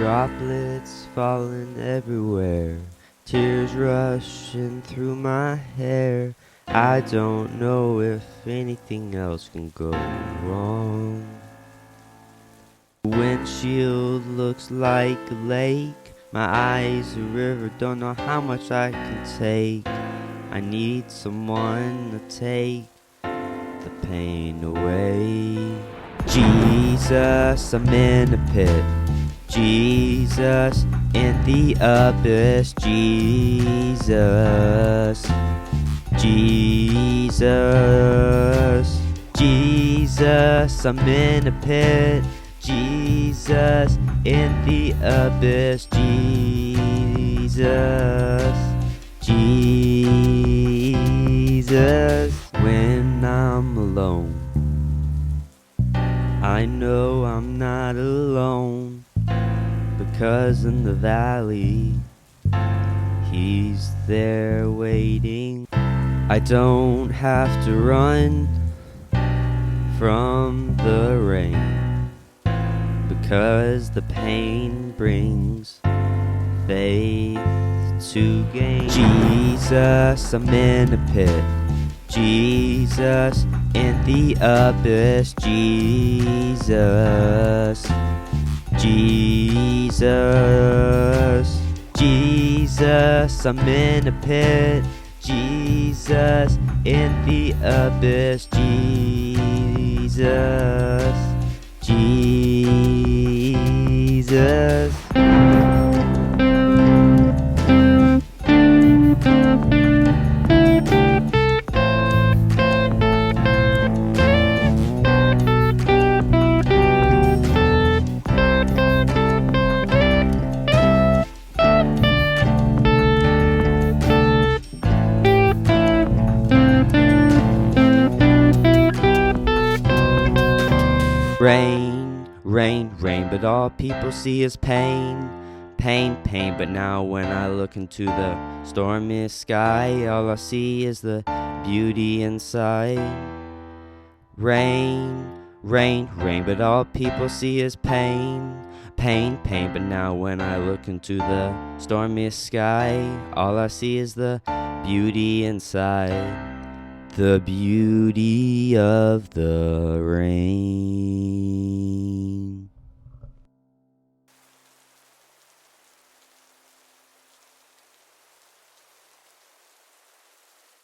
droplets falling everywhere, tears rushing through my hair. I don't know if anything else can go wrong. Windshield looks like a lake, my eyes a river, don't know how much I can take. I need someone to take the pain away. Jesus, I'm in a pit. Jesus, in the abyss. Jesus, Jesus, Jesus, I'm in a pit. Jesus, in the abyss. Jesus, Jesus. When I'm alone, I know I'm not alone, because in the valley, He's there waiting. I don't have to run from the rain, because the pain brings faith to gain. Jesus, I'm in a pit. Jesus, in the abyss. Jesus, Jesus, Jesus, I'm in a pit. Jesus, in the abyss. Jesus, Jesus. Rain, rain, rain, but all people see is pain. Pain, pain, but now when I look into the stormy sky, all I see is the beauty inside. Rain, rain, rain, but all people see is pain. Pain, pain, but now when I look into the stormy sky, all I see is the beauty inside. The beauty of the rain.